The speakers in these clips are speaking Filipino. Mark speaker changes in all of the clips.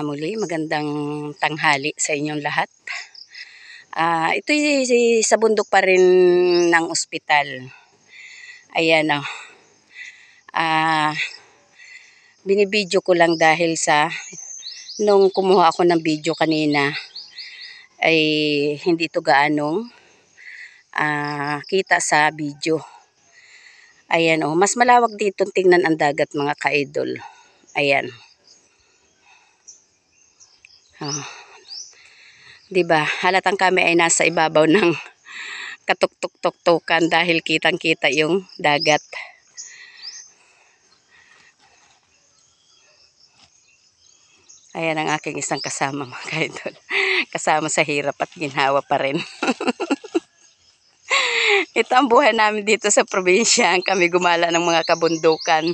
Speaker 1: Muli, magandang tanghali sa inyong lahat. Ito sa bundok pa rin ng ospital. Ayan o. Binibidyo ko lang dahil sa nung kumuha ako ng video kanina ay hindi ito gaanong kita sa video. Ayan o. Mas malawak dito tingnan ang dagat mga ka-idol. Ayan. Diba, halatang kami ay nasa ibabaw ng katuk-tuk-tuk-tukan dahil kitang-kita yung dagat. Ayan ang aking isang kasama mga kaidol. Kasama sa hirap at ginhawa pa rin. Ito ang buhay namin dito sa probinsya. Kami gumala ng mga kabundukan.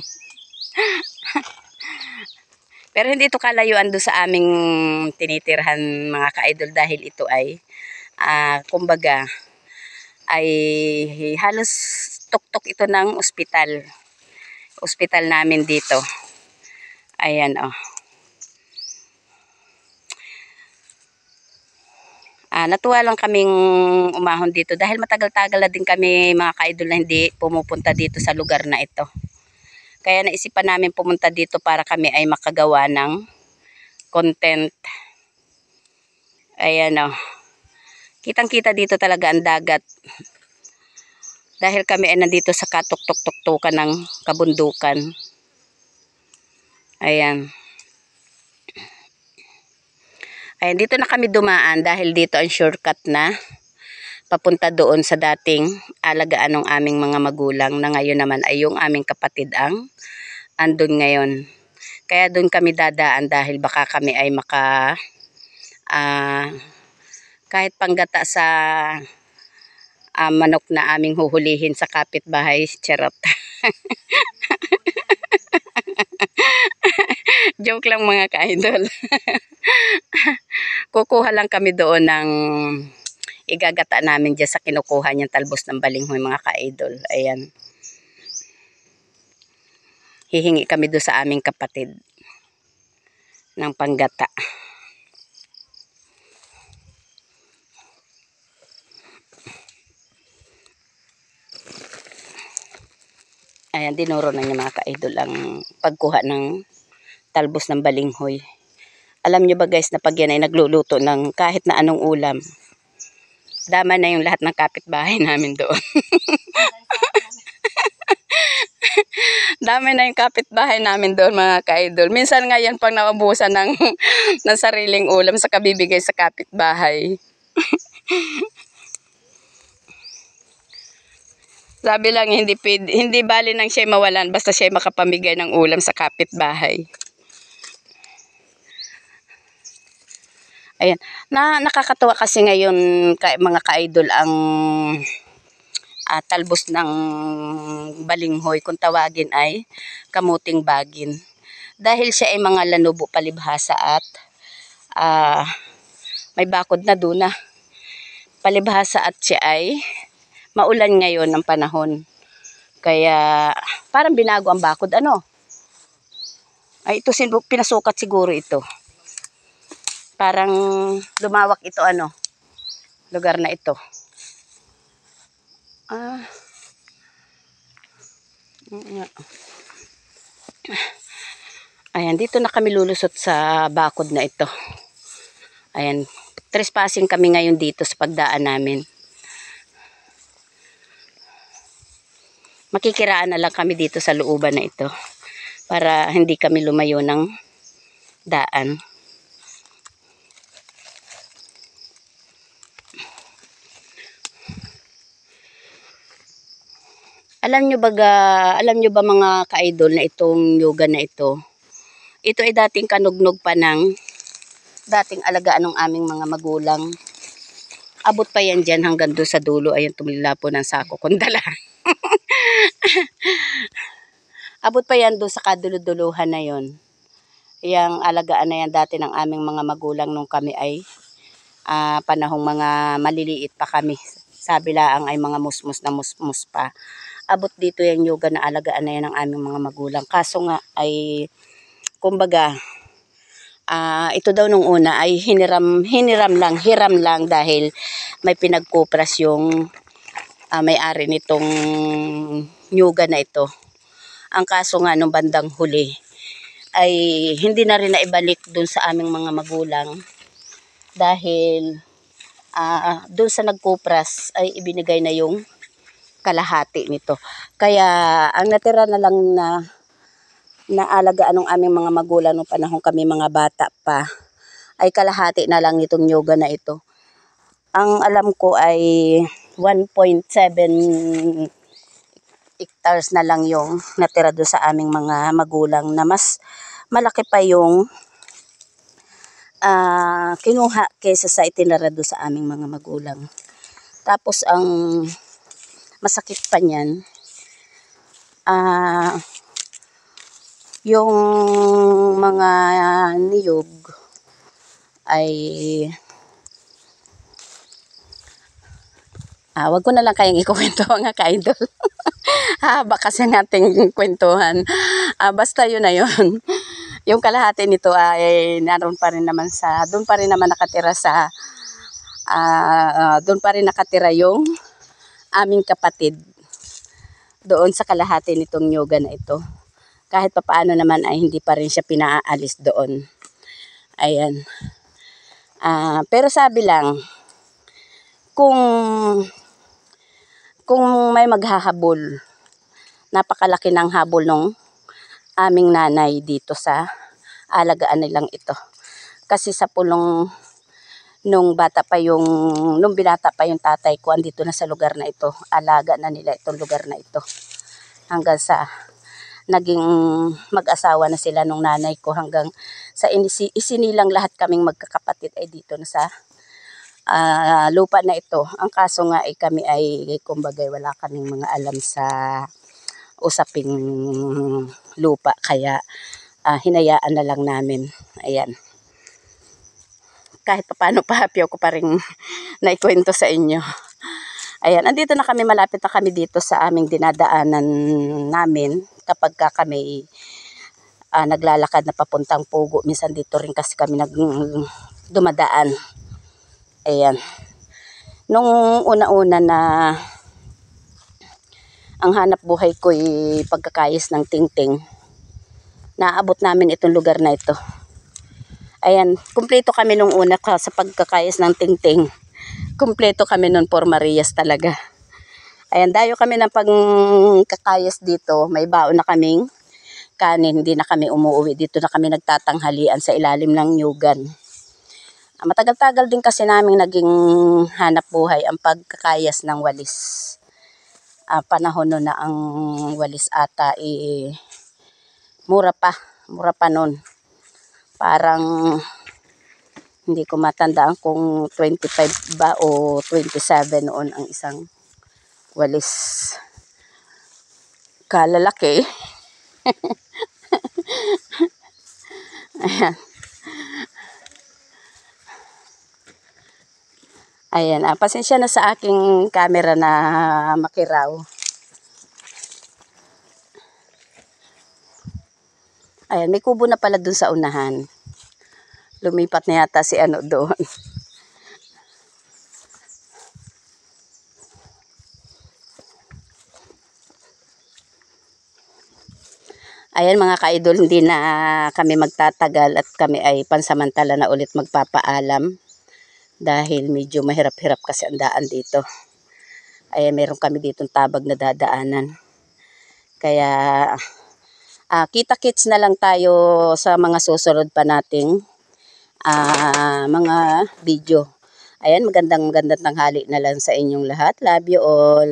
Speaker 1: Pero hindi ito kalayuan doon sa aming tinitirhan mga ka-idol dahil ito ay kumbaga ay halos tuktok ito ng ospital. Ospital namin dito. Ayan o. Natuwa lang kaming umahon dito dahil matagal-tagal na din kami mga ka-idol na hindi pumupunta dito sa lugar na ito. Kaya naisipan namin pumunta dito para kami ay makagawa ng content. Ayan o. Kitang-kita dito talaga ang dagat. Dahil kami ay nandito sa katuk-tuk-tuktukan ng kabundukan. Ayan. Ayan, dito na kami dumaan dahil dito ang shortcut na papunta doon sa dating alagaan ng aming mga magulang na ngayon naman ay yung aming kapatid ang andun ngayon. Kaya doon kami dadaan dahil baka kami ay kahit panggata sa manok na aming huhulihin sa kapitbahay. Charot. Joke lang mga ka-idol. Kukuha lang kami doon ng igagata namin dyan sa kinukuha niyang talbos ng balinghoy mga ka-idol. Ayan. Hihingi kami doon sa aming kapatid ng panggata. Ayan, dinuro na niya mga ka-idol ang pagkuha ng talbos ng balinghoy. Alam nyo ba guys na pag yan ay nagluluto ng kahit na anong ulam, dama na yung lahat ng kapitbahay namin doon. Dami na yung kapitbahay namin doon mga ka-idol. Minsan nga yan pang naubusan ng sariling ulam sa kabibigay sa kapitbahay. Sabi lang hindi bali nang siya mawalan basta siya makapamigay ng ulam sa kapitbahay. Ayan. Nakakatuwa kasi ngayon mga ka-idol ang talbos ng balinghoy kung tawagin ay kamuting bagin. Dahil siya ay mga lanubo palibhasa at may bakod na doon na palibhasa at siya ay maulan ngayon ng panahon. Kaya parang binago ang bakod ano. Ay ito pinasukat siguro ito. Parang lumawak ito ano. Lugar na ito. Ayan, dito na kami lulusot sa bakod na ito. Ayan, trespassing kami ngayon dito sa pagdaan namin. Makikiraan na lang kami dito sa looban na ito para hindi kami lumayo ng daan. Alam nyo ba mga ka-idol na itong yoga na ito ay dating kanugnog pa ng dating alagaan ng aming mga magulang. Abot pa yan dyan hanggang doon sa dulo. Ayun, tumila po ng sako kong dala. Abot pa yan doon sa kaduluduluhan na yon. Yang alagaan na yan dati ng aming mga magulang nung kami ay panahong mga maliliit pa kami. Sabi laang ay mga musmus na musmus pa. abot dito yung yoga na alagaan na yan ng aming mga magulang. Kaso nga ay, kumbaga, ito daw nung una ay hiram lang dahil may pinagkupras yung may-ari nitong yoga na ito. Ang kaso nga nung bandang huli ay hindi na rin naibalik dun sa aming mga magulang dahil dun sa nagkupras ay ibinigay na yung kalahati nito. Kaya ang natira na lang na naalagaan ng aming mga magulang nung panahon kami mga bata pa ay kalahati na lang nitong yoga na ito. Ang alam ko ay 1.7 hectares na lang yung natira doon sa aming mga magulang na mas malaki pa yung kinuha kaysa sa itinara doon sa aming mga magulang. Tapos ang masakit pa niyan, yung mga niyog ay wag ko na lang kayang ikukwento mga ka-idol. Haba kasi nating kwentuhan. Basta yun na yun. Yung kalahati nito ay naroon pa rin naman doon pa rin naman nakatira doon pa rin nakatira yung aming kapatid doon sa kalahati nitong yoga na ito. Kahit papaano naman ay hindi pa rin siya pinaalis doon. Ayan. Pero sabi lang, kung may maghahabol, napakalaki ng habol nung aming nanay dito sa alagaan nilang ito. Kasi sa pulong nung binata pa yung tatay ko, andito na sa lugar na ito. Alaga na nila itong lugar na ito. Hanggang sa naging mag-asawa na sila nung nanay ko, hanggang sa isinilang lahat kaming magkakapatid ay dito na sa lupa na ito. Ang kaso nga ay kami ay kumbaga wala kaming mga alam sa usaping lupa, kaya hinayaan na lang namin. Ayan. Kahit paano pahapyaw ko pa rin naikwento sa inyo. Ayan, andito na kami, malapit na kami dito sa aming dinadaanan namin kapag kami naglalakad na papuntang Pugo. Minsan dito rin kasi kami dumadaan. Ayan. Nung una-una na ang hanap buhay ko ay pagkakayos ng tingting, naabot namin itong lugar na ito. Ayan, kumpleto kami nung una sa pagkakayos ng tingting. Kumpleto kami nun, por Marias talaga. Ayan, dayo kami ng pagkakayos dito. May baon na kaming kanin, hindi na kami umuwi. Dito na kami nagtatanghalian sa ilalim ng nyugan. Matagal-tagal din kasi namin naging hanap buhay ang pagkakayas ng walis. Panahon nun na ang walis ata mura pa nun. Parang hindi ko matandaan kung 25 ba o 27 noon ang isang walis. Kalalaki. Ayan. Ayan, pasensya na sa aking camera na makiraw. Ayan, may kubo na pala dun sa unahan. Lumipat na yata si ano doon. Ayan mga ka-idol, hindi na kami magtatagal at kami ay pansamantala na ulit magpapaalam. Dahil medyo mahirap-hirap kasi ang daan dito. Ayan, meron kami ditong tabag na dadaanan. Kaya kita-kits na lang tayo sa mga susunod pa nating mga video. Ayan, magandang tanghali na lang sa inyong lahat. Love you all.